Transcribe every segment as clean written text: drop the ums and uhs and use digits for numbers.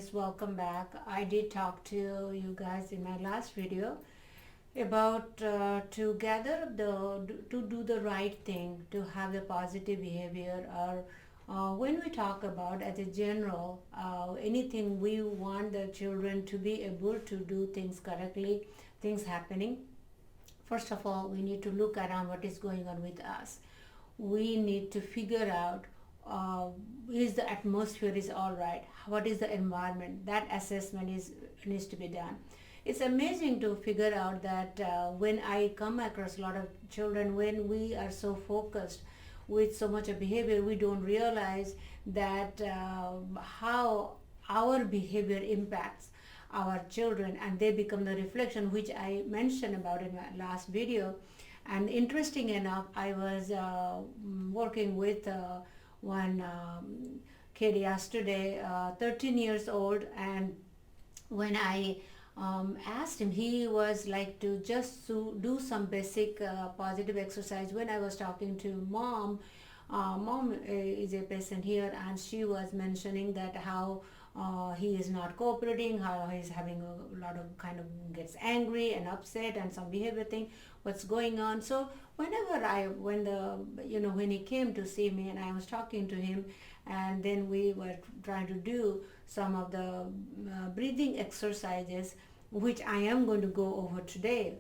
guys, welcome back. I did talk to you guys in my last video about to gather to do the right thing, to have the positive behavior, or when we talk about as a general anything we want the children to be able to do things correctly, things happening. First of all, we need to look around what is going on with us. We need to figure out uh, is the atmosphere is all right, what is the environment. That assessment is needs to be done. It's amazing to figure out that when I come across a lot of children, when we are so focused with so much of behavior, we don't realize that how our behavior impacts our children, and they become the reflection, which I mentioned about in my last video. And interesting enough, I was working with one kid yesterday, 13 years old, and when I asked him, he was like to just do some basic positive exercise. When I was talking to mom, mom is a patient here, and she was mentioning that how he is not cooperating, how he's having a lot of kind of gets angry and upset and some behavior thing, what's going on. So whenever when he came to see me and I was talking to him, and then we were trying to do some of the breathing exercises, which I am going to go over today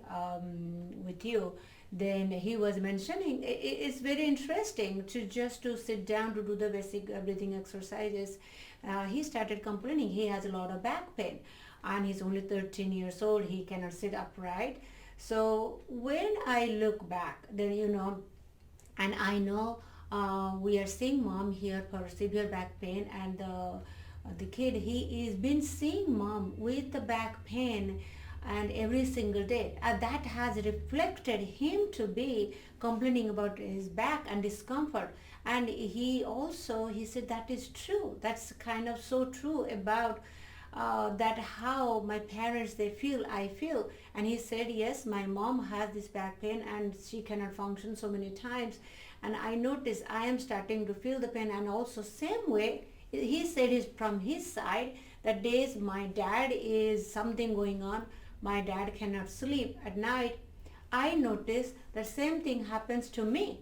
with you. Then he was mentioning it's very interesting to just to sit down to do the basic breathing exercises. He started complaining he has a lot of back pain, and he's only 13 years old. He cannot sit upright. So when I look back, then and I know we are seeing mom here for severe back pain, and the kid, he is been seeing mom with the back pain and every single day. That has reflected him to be complaining about his back and discomfort. And he said that is true. That's kind of so true about that how my parents they feel, I feel. And he said, yes, my mom has this back pain and she cannot function so many times, and I notice I am starting to feel the pain. And also same way, he said is from his side that days my dad is something going on, my dad cannot sleep at night. I notice the same thing happens to me.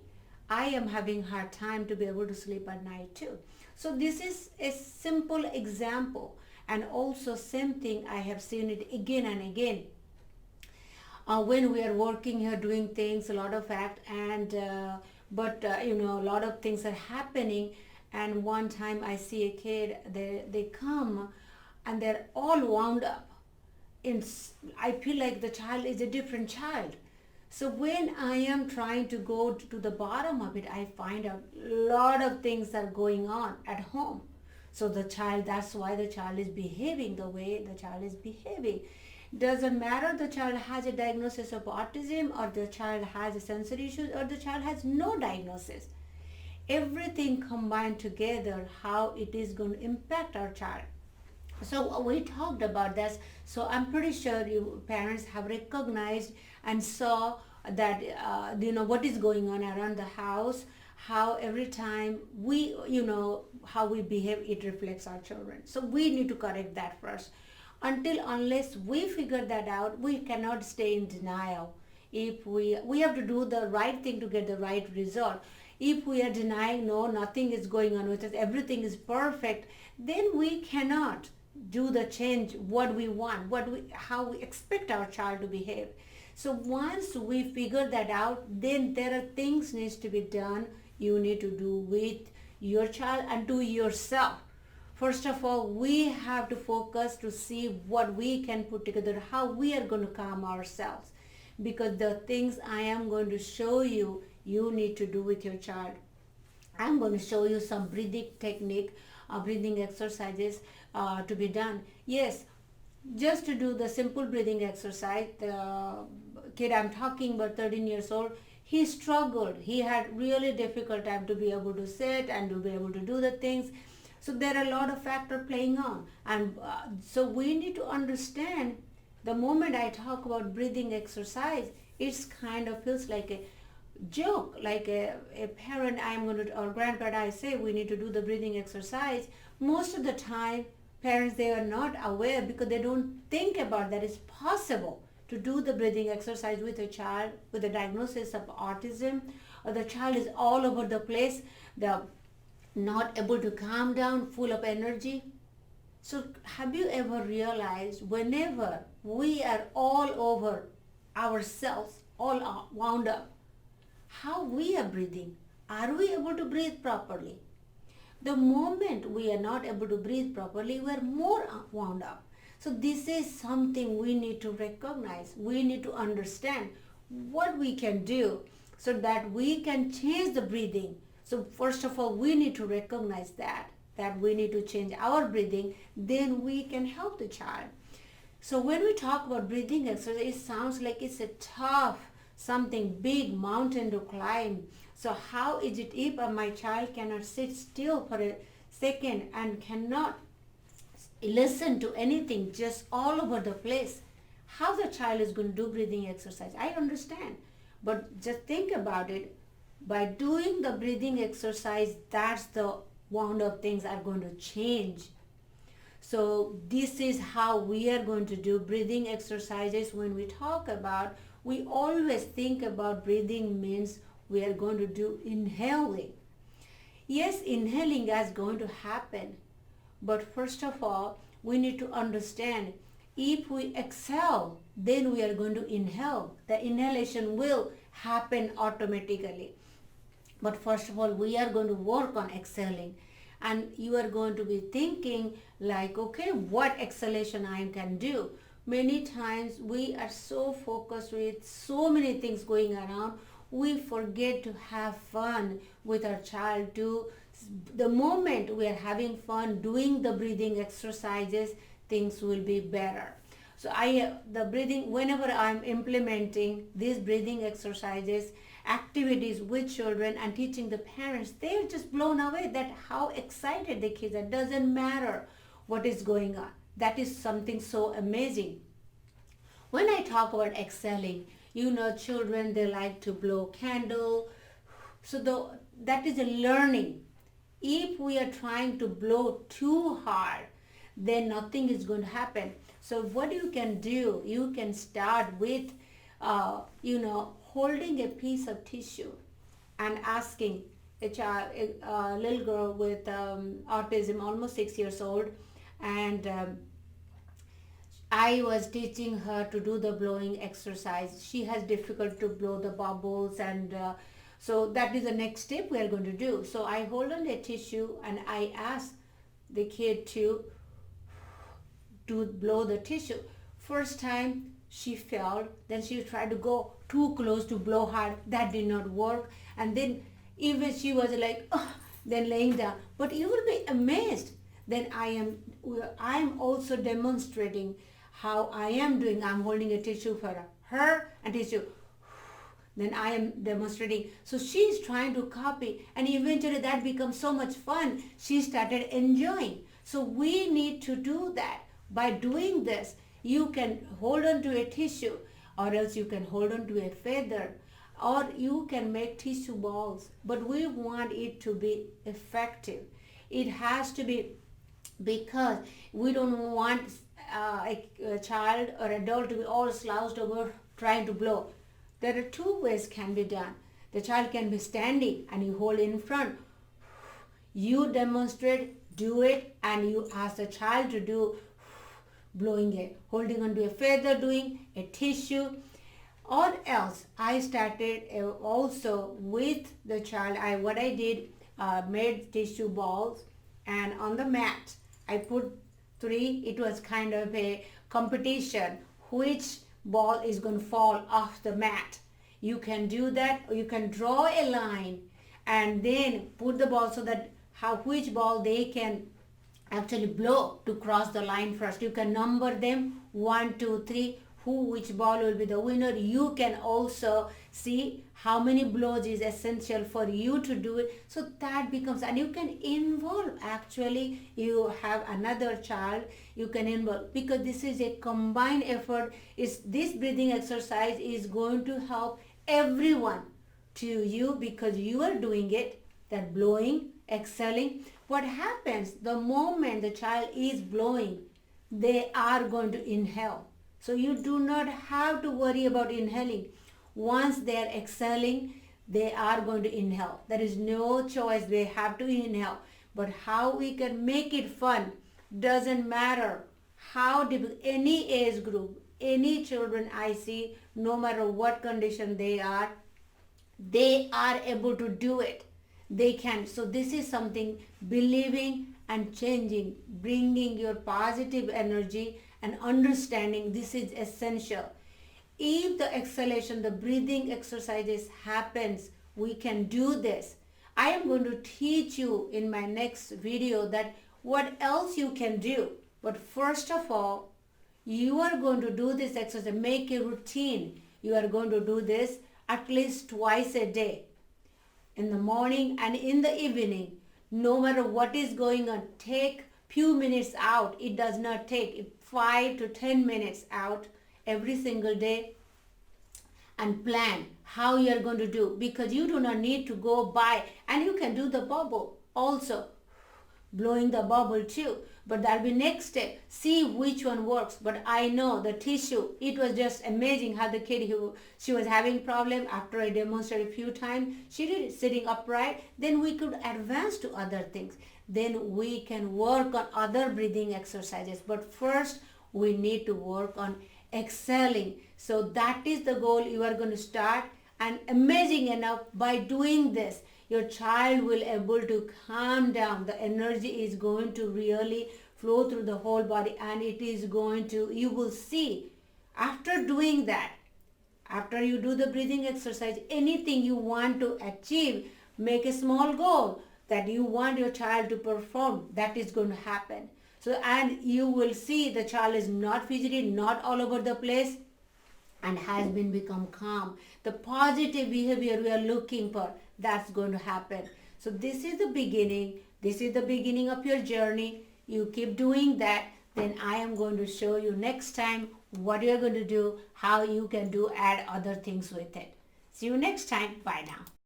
I am having hard time to be able to sleep at night too. So this is a simple example, and also same thing I have seen it again and again. When we are working here doing things, a lot of act, and a lot of things are happening. And one time I see a kid, they come and they're all wound up. I feel like the child is a different child. So when I am trying to go to the bottom of it, I find a lot of things are going on at home. So that's why the child is behaving the way the child is behaving. Doesn't matter the child has a diagnosis of autism, or the child has a sensory issues, or the child has no diagnosis. Everything combined together, how it is going to impact our child. So we talked about this. So I'm pretty sure you parents have recognized and saw that what is going on around the house, how every time we how we behave, it reflects our children. So we need to correct that first. Unless we figure that out, we cannot stay in denial. If we have to do the right thing to get the right result. If we are denying, no, nothing is going on with us, everything is perfect, then we cannot do the change what we want, how we expect our child to behave. So once we figure that out, then there are things needs to be done. You need to do with your child and to yourself. First of all, we have to focus to see what we can put together, how we are going to calm ourselves. Because the things I am going to show you, you need to do with your child. I'm going to show you some breathing technique, breathing exercises to be done. Yes, just to do the simple breathing exercise. The kid I'm talking about, 13 years old, he struggled. He had really difficult time to be able to sit and to be able to do the things. So there are a lot of factors playing on. And so we need to understand, the moment I talk about breathing exercise, it's kind of feels like a joke, like a parent I'm going to, or grandparent, I say we need to do the breathing exercise. Most of the time parents, they are not aware because they don't think about that it's possible to do the breathing exercise with a child with a diagnosis of autism, or the child is all over the place, they're not able to calm down, full of energy. So have you ever realized whenever we are all over ourselves, all wound up, how we are breathing? Are we able to breathe properly? The moment we are not able to breathe properly, we are more wound up. So this is something we need to recognize. We need to understand what we can do so that we can change the breathing. So first of all, we need to recognize that we need to change our breathing, then we can help the child. So when we talk about breathing exercise, it sounds like it's a tough, something big mountain to climb. So how is it if my child cannot sit still for a second and cannot listen to anything, just all over the place? How the child is going to do breathing exercise? I understand. But just think about it. By doing the breathing exercise, that's the wound up things are going to change. So this is how we are going to do breathing exercises. When we talk about, we always think about breathing means we are going to do inhaling. Yes, inhaling is going to happen. But first of all, we need to understand if we exhale, then we are going to inhale. The inhalation will happen automatically. But first of all, we are going to work on exhaling. And you are going to be thinking like, okay, what exhalation I can do? Many times we are so focused with so many things going around, we forget to have fun with our child too. The moment we are having fun doing the breathing exercises, things will be better. So the breathing, whenever I'm implementing these breathing exercises, activities with children and teaching the parents, they're just blown away that how excited the kids are. Doesn't matter what is going on. That is something so amazing. When I talk about exhaling, children, they like to blow candle. So that is a learning. If we are trying to blow too hard, then nothing is going to happen. So what you can do, you can start with, holding a piece of tissue and asking a little girl with autism, almost 6 years old, and I was teaching her to do the blowing exercise. She has difficulty to blow the bubbles, and so that is the next step we are going to do. So I hold on a tissue and I ask the kid to blow the tissue. First time she failed, then she tried to go too close to blow hard. That did not work. And then even she was like, then laying down. But you will be amazed. Then I am also demonstrating how I am doing. I'm holding a tissue for her and tissue. Then I am demonstrating. So she's trying to copy, and eventually that becomes so much fun. She started enjoying. So we need to do that. By doing this, you can hold on to a tissue, or else you can hold on to a feather, or you can make tissue balls. But we want it to be effective. It has to be, because we don't want a child or adult to be all slouched over trying to blow. There are two ways can be done. The child can be standing and you hold in front. You demonstrate, do it, and you ask the child to do blowing it, holding onto a feather, doing a tissue. Or else I started also with the child. What I did, made tissue balls, and on the mat I put 3. It was kind of a competition, which ball is going to fall off the mat. You can do that, or you can draw a line and then put the ball so that which ball they can actually blow to cross the line first. You can number them 1, 2, 3, which ball will be the winner. You can also see how many blows is essential for you to do it. So that becomes, and you can involve, actually you have another child, you can involve, because this is a combined effort. This breathing exercise is going to help everyone to you, because you are doing it, that blowing, exhaling, what happens the moment the child is blowing, they are going to inhale. So you do not have to worry about inhaling. Once they are exhaling, they are going to inhale. There is no choice, they have to inhale. But how we can make it fun doesn't matter how any age group, any children I see, no matter what condition they are able to do it. They can. So this is something, believing and changing, bringing your positive energy and understanding. This is essential. If the exhalation, the breathing exercises happens, we can do this. I am going to teach you in my next video that what else you can do. But first of all, you are going to do this exercise, make a routine. You are going to do this at least twice a day, in the morning and in the evening. No matter what is going on, take few minutes out. It does not take 5 to 10 minutes out every single day, and plan how you are going to do, because you do not need to go by, and you can do the bubble also, blowing the bubble too. But that'll be next step. See which one works. But I know the tissue, it was just amazing how the kid she was having problem. After I demonstrated a few times, she did it sitting upright. Then we could advance to other things. Then we can work on other breathing exercises. But first we need to work on exhaling. So that is the goal you are going to start. And amazing enough, by doing this, your child will able to calm down. The energy is going to really flow through the whole body, and it is going to, you will see, after doing that, after you do the breathing exercise, anything you want to achieve, make a small goal that you want your child to perform, that is going to happen. So, and you will see the child is not fidgety, not all over the place, and has been become calm. The positive behavior we are looking for, that's going to happen. So this is the beginning. This is the beginning of your journey. You keep doing that. Then I am going to show you next time what you're going to do, how you can do, add other things with it. See you next time. Bye now.